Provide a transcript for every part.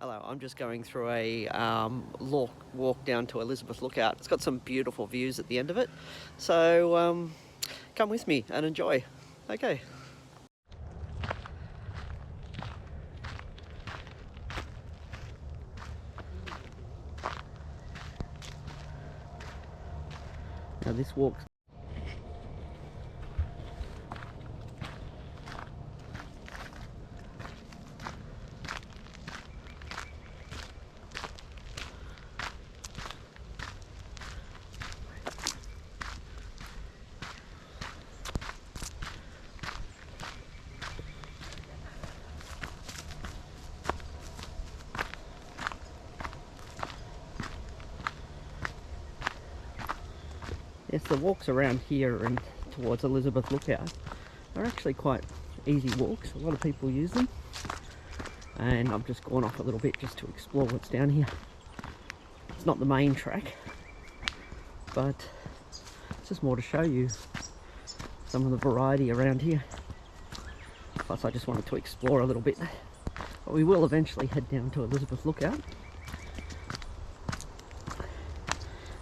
Hello, I'm just going through a walk down to Elizabeth Lookout. It's got some beautiful views at the end of it, so come with me and enjoy. Okay. Now this walk. Yes, the walks around here and towards Elizabeth Lookout are actually quite easy walks. A lot of people use them, and I've just gone off a little bit just to explore what's down here. It's not the main track, but it's just more to show you some of the variety around here. Plus I just wanted to explore a little bit, but we will eventually head down to Elizabeth Lookout.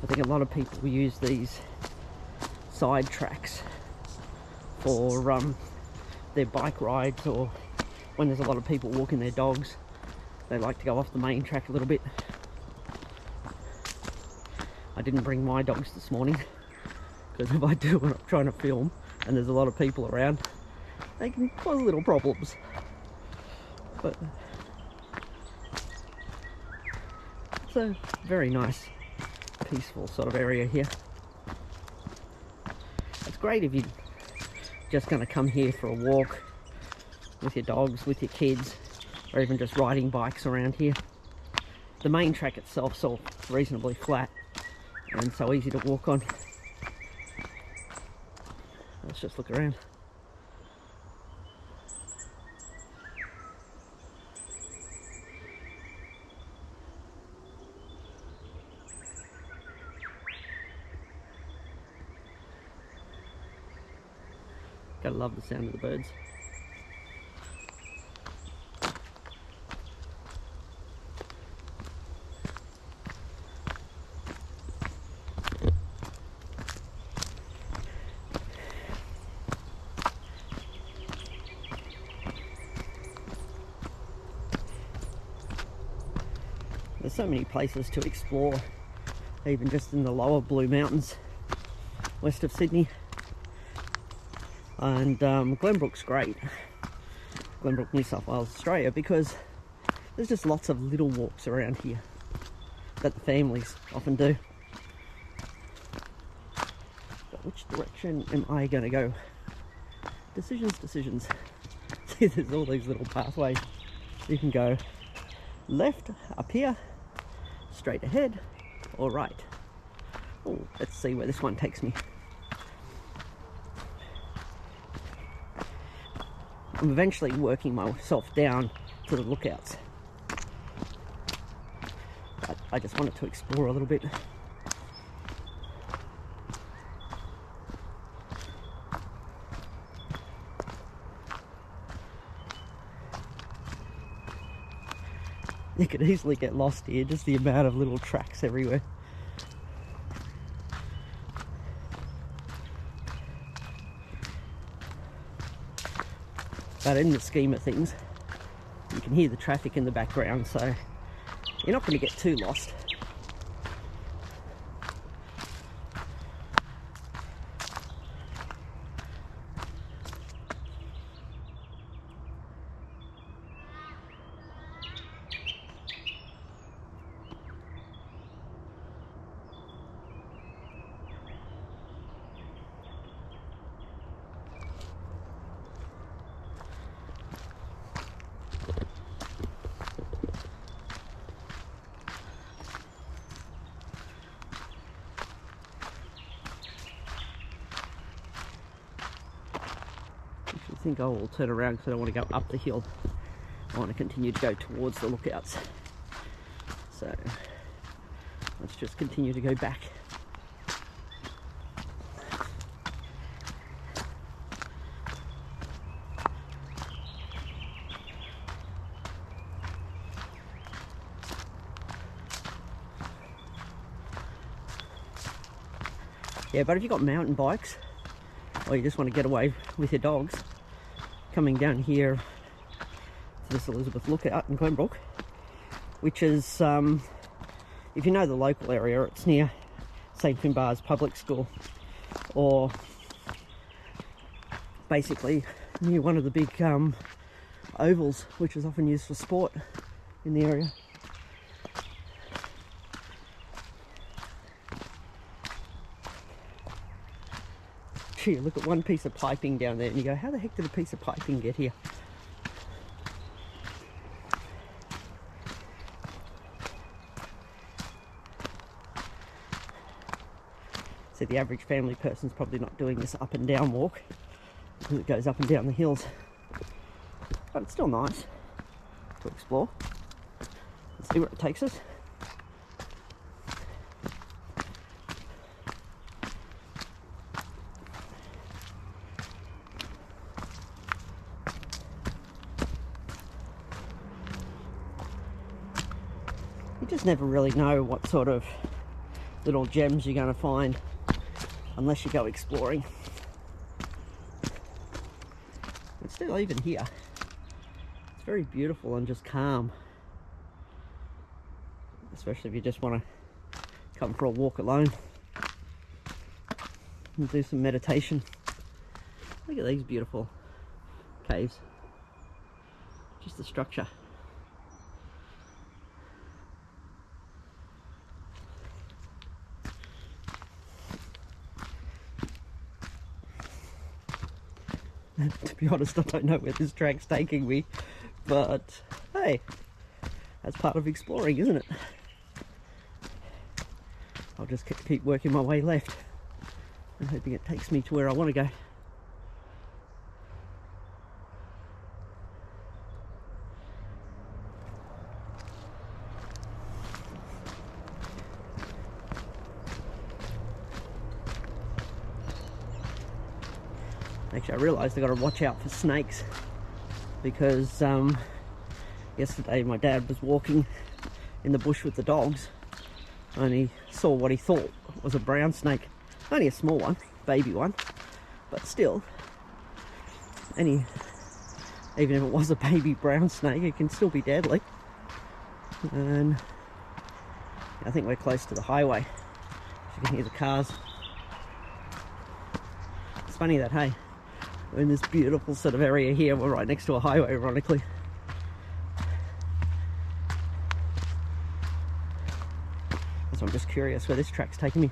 I think a lot of people use these side tracks for their bike rides, or when there's a lot of people walking their dogs, they like to go off the main track a little bit. I didn't bring my dogs this morning, because if I do when I'm trying to film and there's a lot of people around, they can cause little problems. But it's a very nice, peaceful sort of area here. It's great if you're just going to come here for a walk with your dogs, with your kids, or even just riding bikes around here. The main track itself is all reasonably flat and so easy to walk on. Let's just look around. Gotta love the sound of the birds. There's so many places to explore, even just in the lower Blue Mountains, west of Sydney. And Glenbrook's great, Glenbrook, New South Wales, Australia, because there's just lots of little walks around here that the families often do. But which direction am I going to go? Decisions. See, there's all these little pathways. You can go left up here, straight ahead, or right. Oh, let's see where this one takes me. I'm eventually working myself down to the lookouts, but I just wanted to explore a little bit. You could easily get lost here, just the amount of little tracks everywhere. But in the scheme of things, you can hear the traffic in the background, so you're not going to get too lost. I think I will turn around because I don't want to go up the hill. I want to continue to go towards the lookouts. So let's just continue to go back. Yeah, but if you've got mountain bikes, or you just want to get away with your dogs, coming down here to this Elizabeth Lookout in Glenbrook, which is, if you know the local area, it's near St Finbarr's Public School, or basically near one of the big ovals, which is often used for sport in the area. Gee, look at one piece of piping down there and you go, how the heck did a piece of piping get here? So the average family person's probably not doing this up and down walk because it goes up and down the hills. But it's still nice to explore and see where it takes us. You just never really know what sort of little gems you're going to find unless you go exploring. But still, even here, it's very beautiful and just calm, especially if you just want to come for a walk alone and do some meditation. Look at these beautiful caves, just the structure. To be honest, I don't know where this track's taking me, but hey, that's part of exploring, isn't it? I'll just keep working my way left and hoping it takes me to where I want to go. Actually, I realised I've got to watch out for snakes because yesterday my dad was walking in the bush with the dogs and he saw what he thought was a brown snake. Only a small one, baby one, but still, even if it was a baby brown snake, it can still be deadly. And I think we're close to the highway. You can hear the cars. It's funny that, hey, we're in this beautiful sort of area here. We're right next to a highway, ironically. So I'm just curious where this track's taking me.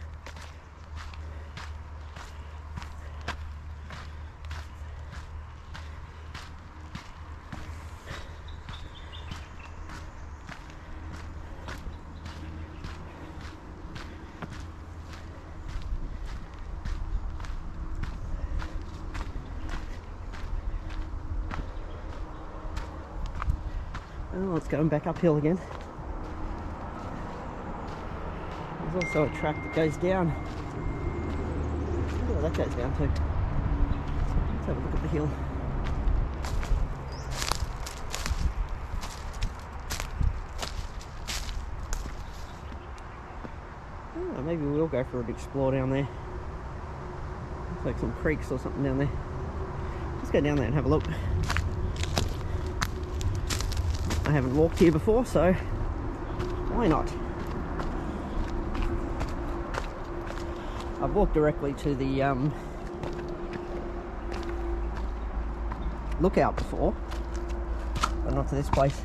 Oh, it's going back uphill again. There's also a track that goes down. Look where that goes down to. Let's have a look at the hill. Oh, maybe we'll go for an explore down there. Looks like some creeks or something down there. Let's go down there and have a look. I haven't walked here before, so why not? I've walked directly to the lookout before, but not to this place.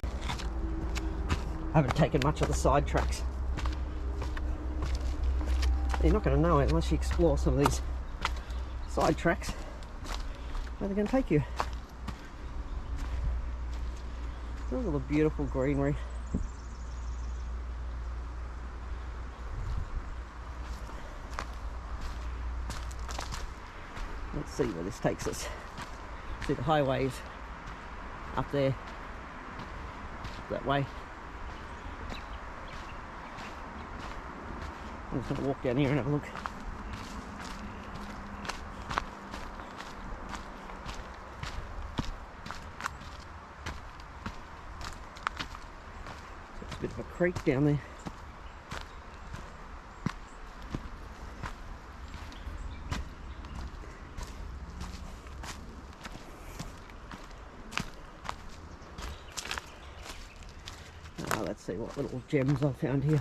I haven't taken much of the side tracks. You're not going to know it unless you explore some of these side tracks. Where they're going to take you. Look at all the beautiful greenery. Let's see where this takes us. See the highways up there, that way. I'm just going to walk down here and have a look. A bit of a creek down there. see what little gems I found here.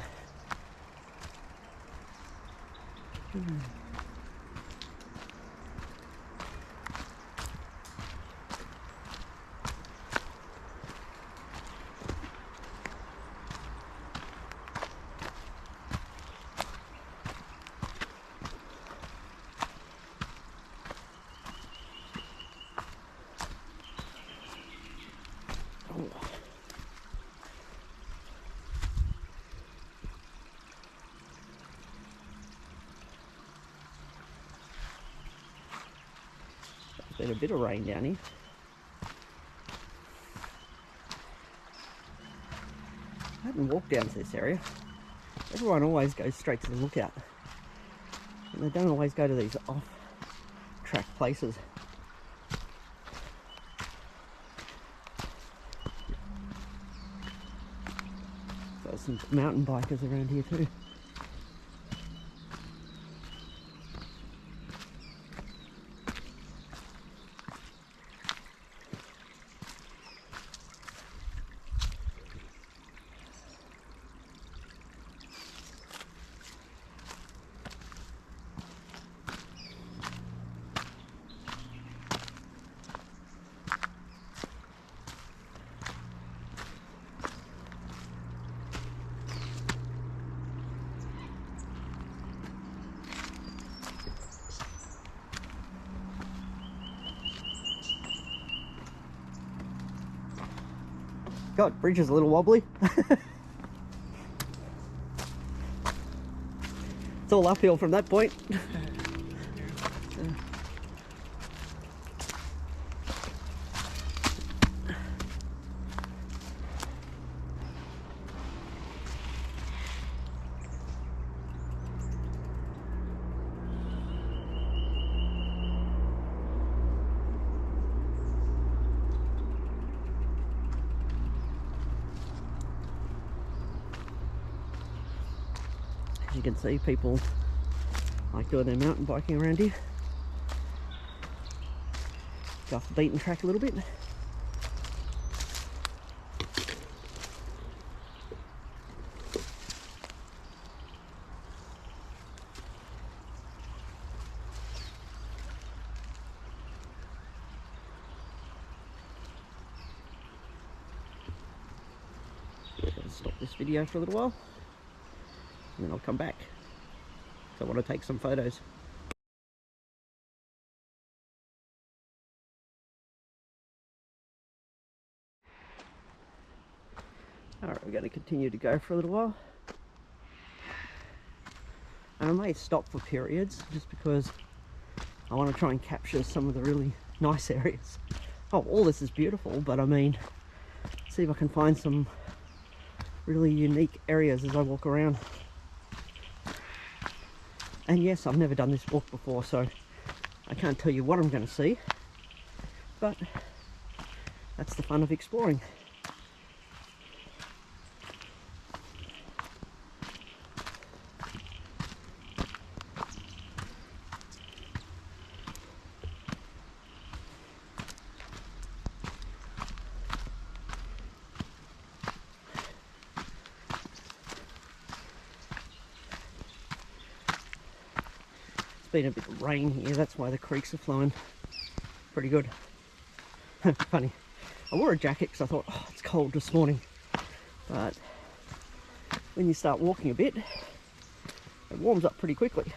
There's been a bit of rain down here. I hadn't walked down to this area. Everyone always goes straight to the lookout, and they don't always go to these off-track places. There's some mountain bikers around here too. God, bridge is a little wobbly. It's all uphill from that point. You can see people like doing their mountain biking around here. Go off the beaten track a little bit. I'll stop this video for a little while, and then I'll come back. So I want to take some photos. Alright, we're going to continue to go for a little while. And I may stop for periods just because I want to try and capture some of the really nice areas. Oh, all this is beautiful, but I mean, see if I can find some really unique areas as I walk around. And yes, I've never done this walk before, so I can't tell you what I'm going to see, but that's the fun of exploring. Been a bit of rain here, that's why the creeks are flowing pretty good. Funny, I wore a jacket because I thought, oh, it's cold this morning, but when you start walking a bit, it warms up pretty quickly.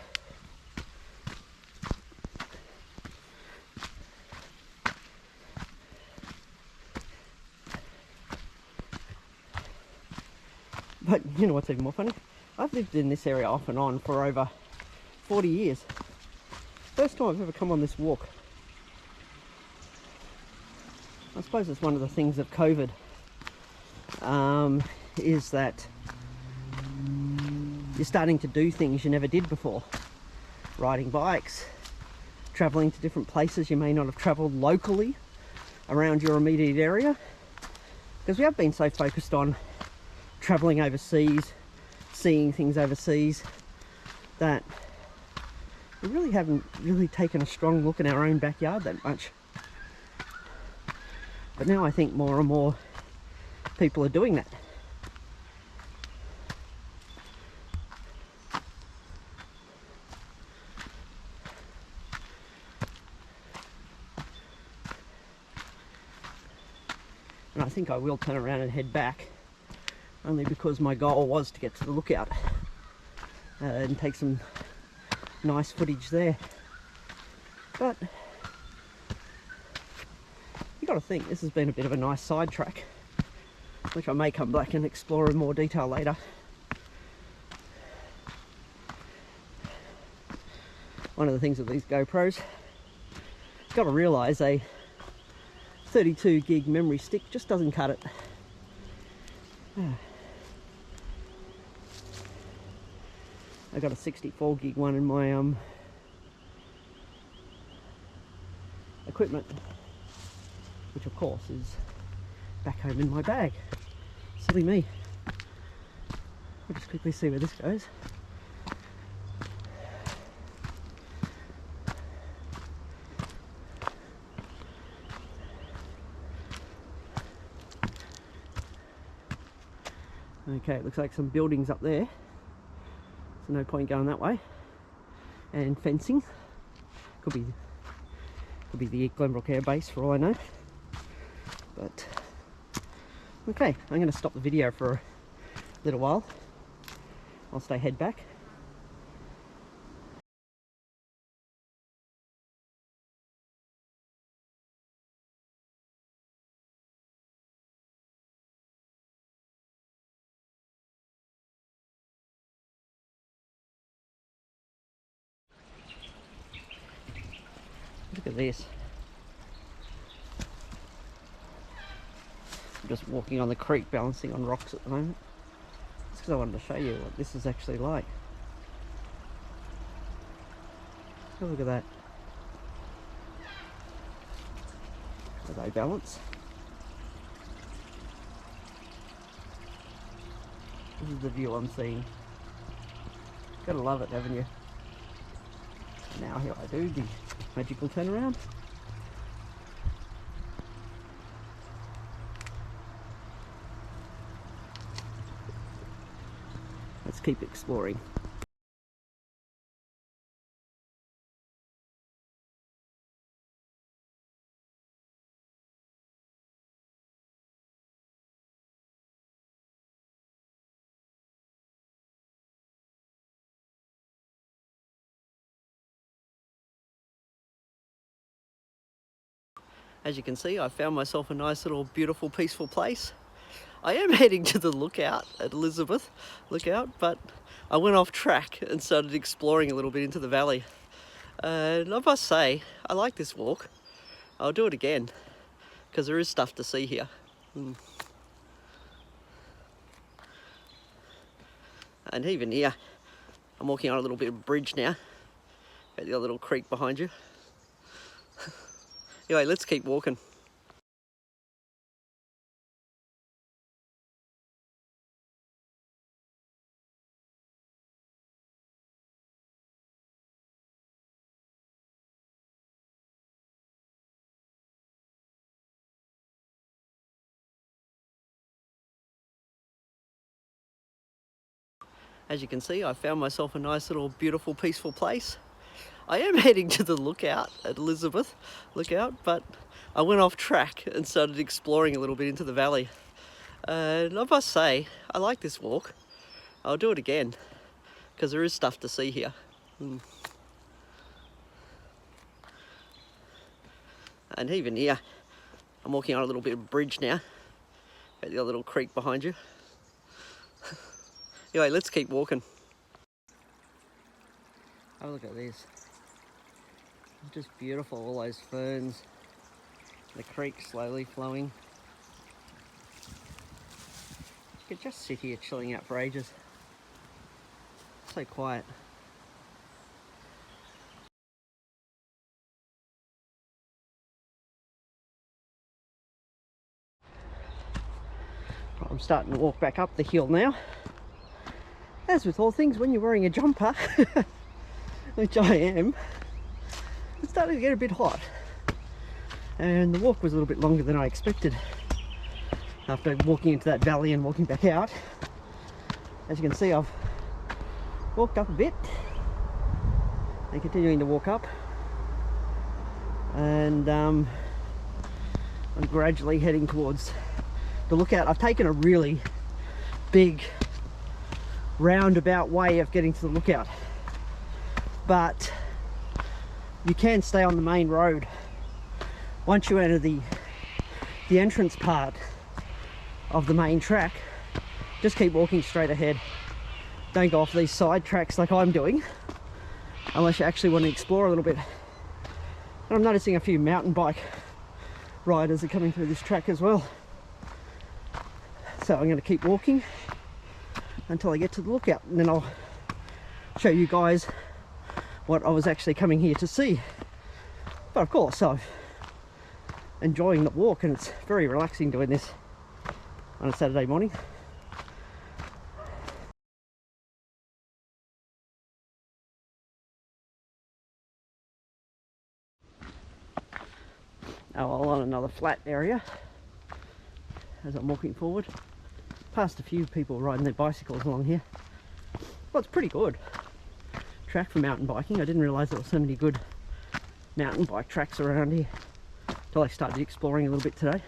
But you know what's even more funny? I've lived in this area off and on for over 40 years. First time I've ever come on this walk. I suppose it's one of the things of COVID, is that you're starting to do things you never did before. Riding bikes, travelling to different places you may not have travelled locally around your immediate area. Because we have been so focused on travelling overseas, seeing things overseas, that we really haven't really taken a strong look in our own backyard that much. But now I think more and more people are doing that. and I think I will turn around and head back, only because my goal was to get to the lookout and take some nice footage there. But you got to think this has been a bit of a nice sidetrack, which I may come back and explore in more detail later. One of the things with these GoPros, you've got to realise a 32 gig memory stick just doesn't cut it. I got a 64 gig one in my equipment, which of course is back home in my bag. Silly me. I'll just quickly see where this goes. Okay, it looks like some buildings up there, so no point going that way. And fencing. Could be the Glenbrook Air Base for all I know. But okay, I'm going to stop the video for a little while. I'll stay head back. Look at this. I'm just walking on the creek, balancing on rocks at the moment. It's because I wanted to show you what this is actually like. Oh, look at that. How they balance. This is the view I'm seeing. Gotta love it, haven't you? Now here I do the magical turnaround. Let's keep exploring. As you can see, I found myself a nice little beautiful peaceful place. I am heading to the lookout at Elizabeth Lookout, but I went off track and started exploring a little bit into the valley. And I must say, I like this walk. I'll do it again, because there is stuff to see here. And even here, I'm walking on a little bit of bridge now. Got the little creek behind you. Anyway, let's keep walking. As you can see, I found myself a nice little beautiful peaceful place. I am heading to the lookout at Elizabeth Lookout, but I went off track and started exploring a little bit into the valley. And I must say, I like this walk. I'll do it again, because there is stuff to see here. And even here, I'm walking on a little bit of bridge now. Got the little creek behind you. Anyway, let's keep walking. Have a look at this. Just beautiful, all those ferns. The creek slowly flowing. You could just sit here chilling out for ages. So quiet. I'm starting to walk back up the hill now. As with all things, when you're wearing a jumper, which I am, it's starting to get a bit hot. And the walk was a little bit longer than I expected. After walking into that valley and walking back out, as you can see, I've walked up a bit and continuing to walk up. And I'm gradually heading towards the lookout. I've taken a really big roundabout way of getting to the lookout, but you can stay on the main road. Once you enter the entrance part of the main track, just keep walking straight ahead. Don't go off these side tracks like I'm doing, unless you actually want to explore a little bit. And I'm noticing a few mountain bike riders are coming through this track as well. So I'm going to keep walking until I get to the lookout, and then I'll show you guys what I was actually coming here to see. But of course, I'm enjoying the walk, and it's very relaxing doing this on a Saturday morning. Oh, on another flat area as I'm walking forward. Past a few people riding their bicycles along here. Well, it's pretty good track for mountain biking. I didn't realise there were so many good mountain bike tracks around here until I started exploring a little bit today.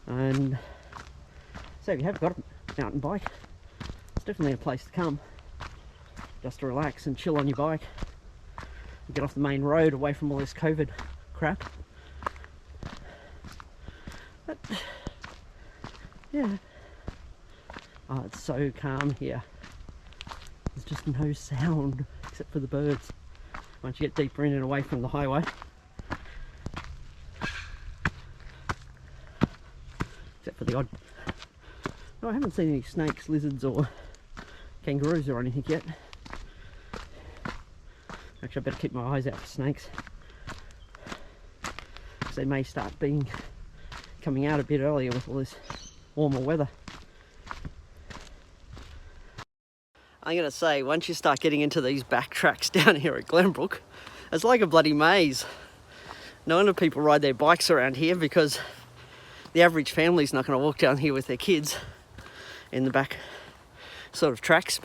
And so if you have got a mountain bike, it's definitely a place to come just to relax and chill on your bike and get off the main road away from all this COVID crap. But yeah, oh, it's so calm here. There's just no sound except for the birds once you get deeper in and away from the highway. Except for the odd... No, I haven't seen any snakes, lizards or kangaroos or anything yet. Actually, I better keep my eyes out for snakes, because they may start coming out a bit earlier with all this warmer weather. I'm going to say, once you start getting into these back tracks down here at Glenbrook, it's like a bloody maze. No wonder people ride their bikes around here, because the average family's not going to walk down here with their kids in the back sort of tracks,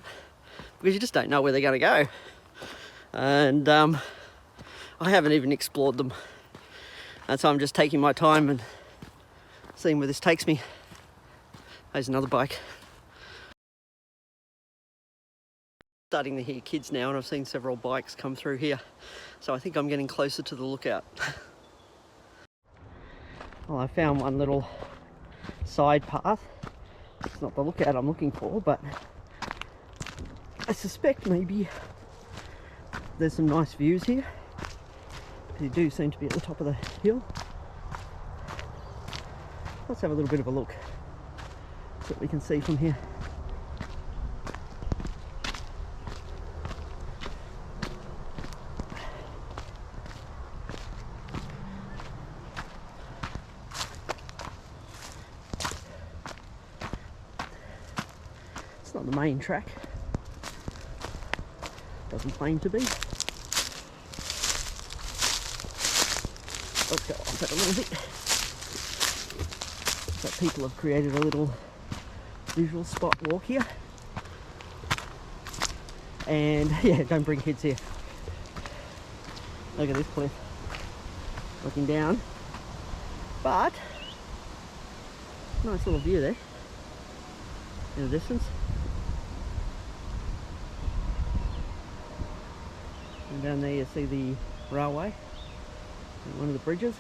because you just don't know where they're going to go. And I haven't even explored them. And so I'm just taking my time and seeing where this takes me. There's another bike. Starting to hear kids now, and I've seen several bikes come through here. So I think I'm getting closer to the lookout. Well, I found one little side path. It's not the lookout I'm looking for, but I suspect maybe there's some nice views here. You do seem to be at the top of the hill. Let's have a little bit of a look, see what we can see from here. It's not the main track. Doesn't claim to be. Let's go off it a little bit. So people have created a little visual spot walk here. And yeah, don't bring kids here. Look at this cliff. Looking down. But nice little view there in the distance. And down there you see the railway, one of the bridges.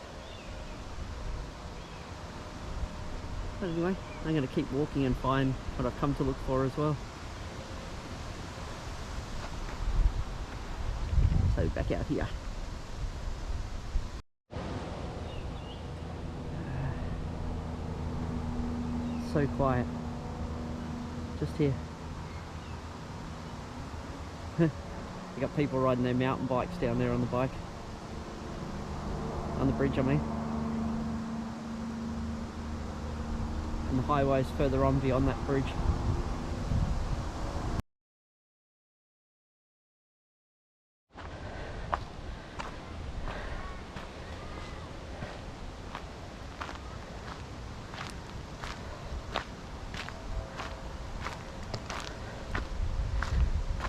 But anyway, I'm going to keep walking and find what I've come to look for as well. So back out here. So quiet. Just here. You got people riding their mountain bikes down there on the bike. On the bridge, I mean. And the highway's further on beyond that bridge.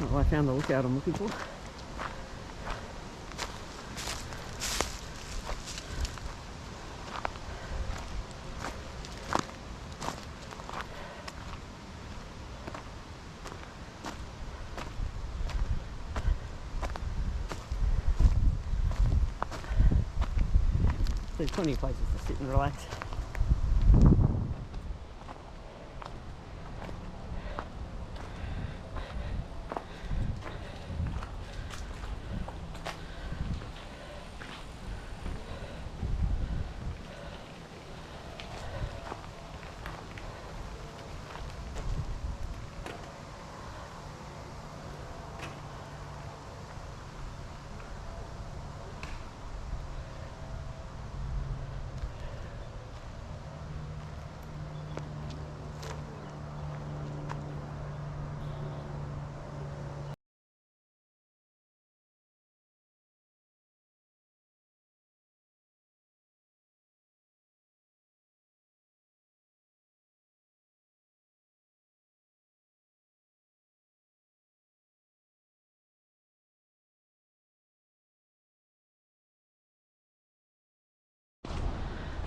Well, I found the lookout I'm looking for. There's plenty of places to sit and relax.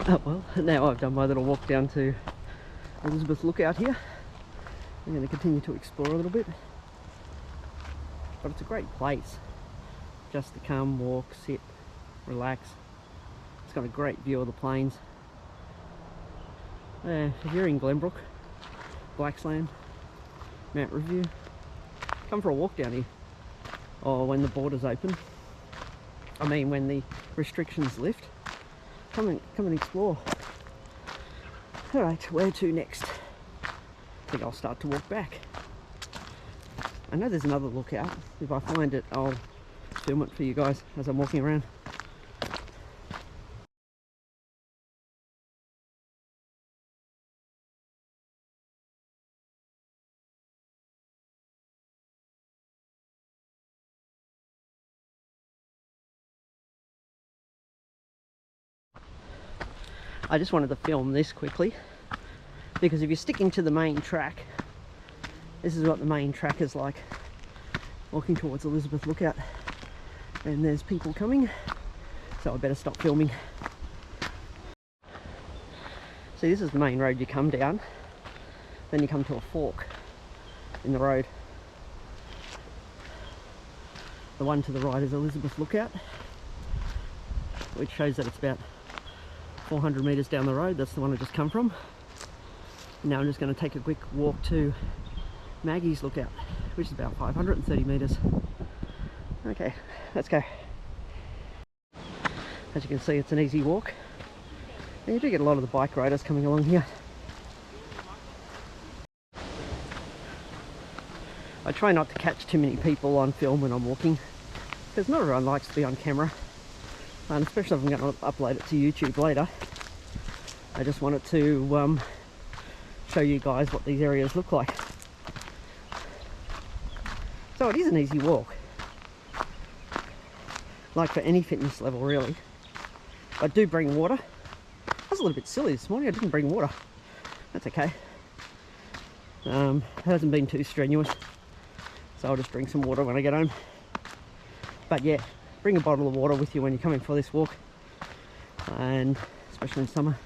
Oh well, now I've done my little walk down to Elizabeth Lookout here. I'm going to continue to explore a little bit. But it's a great place just to come, walk, sit, relax. It's got a great view of the plains. If you're in Glenbrook, Blacksland, Mount Review, come for a walk down here. Or when the borders open. I mean when the restrictions lift. Come and explore. Alright, where to next? I think I'll start to walk back. I know there's another lookout. If I find it, I'll film it for you guys as I'm walking around. I just wanted to film this quickly because if you're sticking to the main track, this is what the main track is like. Walking towards Elizabeth Lookout, and there's people coming, so I better stop filming. See, this is the main road you come down, then you come to a fork in the road. The one to the right is Elizabeth Lookout, which shows that it's about 400 metres down the road. That's the one I just come from. Now I'm just going to take a quick walk to Maggie's Lookout, which is about 530 metres. Okay, let's go. As you can see, it's an easy walk. And you do get a lot of the bike riders coming along here. I try not to catch too many people on film when I'm walking, because not everyone likes to be on camera. And especially if I'm going to upload it to YouTube later. I just wanted to show you guys what these areas look like. So it is an easy walk, like for any fitness level really. I do bring water. I was a little bit silly this morning, I didn't bring water. That's okay. It hasn't been too strenuous, so I'll just drink some water when I get home. But yeah, bring a bottle of water with you when you're coming for this walk, and especially in summer.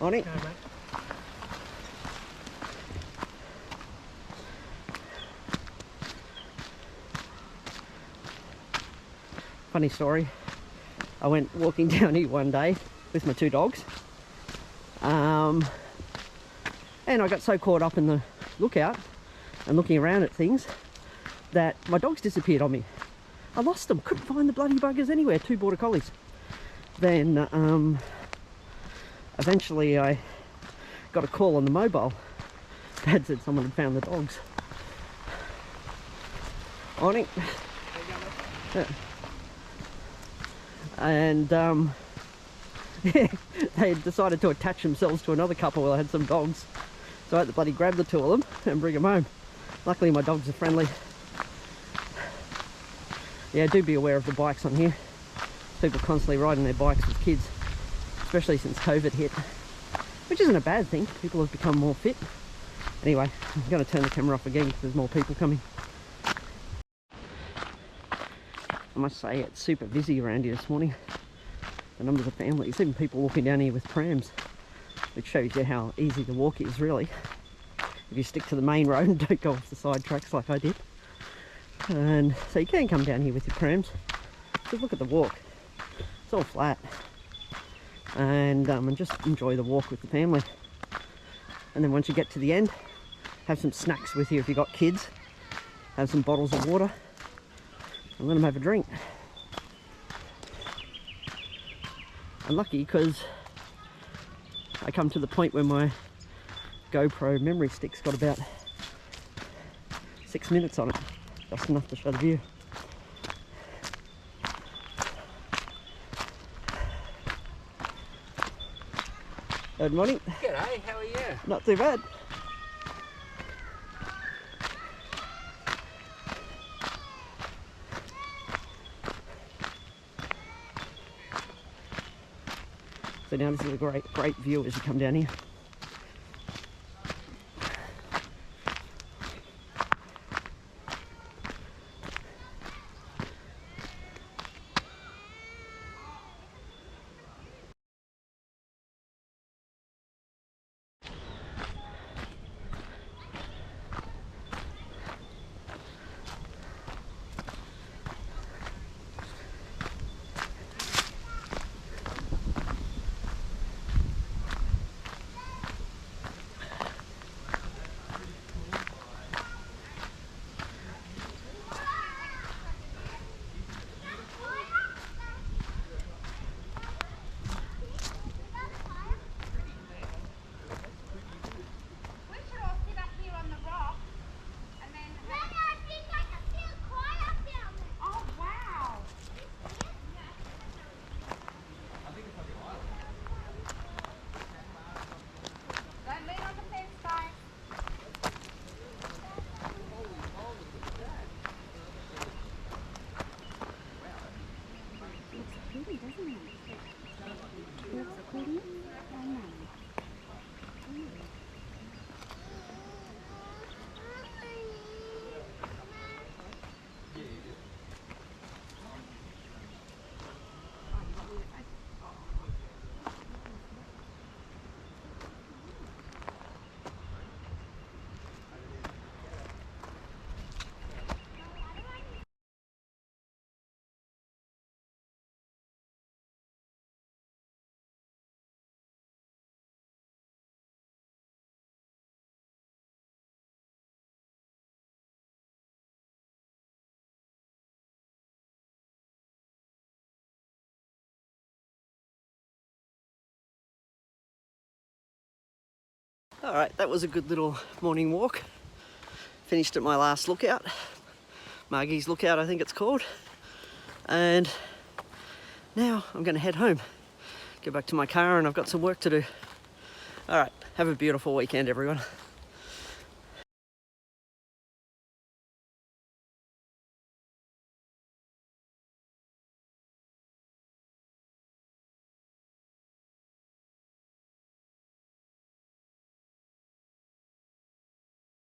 On it. Okay, funny story, I went walking down here one day with my two dogs, and I got so caught up in the lookout and looking around at things that my dogs disappeared on me. I lost them, couldn't find the bloody buggers anywhere, two border collies. Then eventually I got a call on the mobile. Dad said someone had found the dogs. On it. Yeah. And yeah, they had decided to attach themselves to another couple where I had some dogs. So I had to bloody grab the two of them and bring them home. Luckily my dogs are friendly. Yeah, do be aware of the bikes on here. People constantly riding their bikes with kids, especially since COVID hit, which isn't a bad thing. People have become more fit. Anyway, I'm going to turn the camera off again because there's more people coming. I must say it's super busy around here this morning. The numbers of families, even people walking down here with prams, which shows you how easy the walk is really. If you stick to the main road and don't go off the side tracks like I did. And so you can come down here with your prams. Just look at the walk. It's all flat. And just enjoy the walk with the family. And then once you get to the end, have some snacks with you if you've got kids. Have some bottles of water and let them have a drink. I'm lucky because I come to the point where my GoPro memory stick's got about 6 minutes on it. Just enough to show the view. Good morning. G'day, how are you? Not too bad. So now this is a great view as you come down here. Alright, that was a good little morning walk. Finished at my last lookout. Maggie's Lookout, I think it's called. And now I'm going to head home. Get back to my car and I've got some work to do. Alright, have a beautiful weekend, everyone.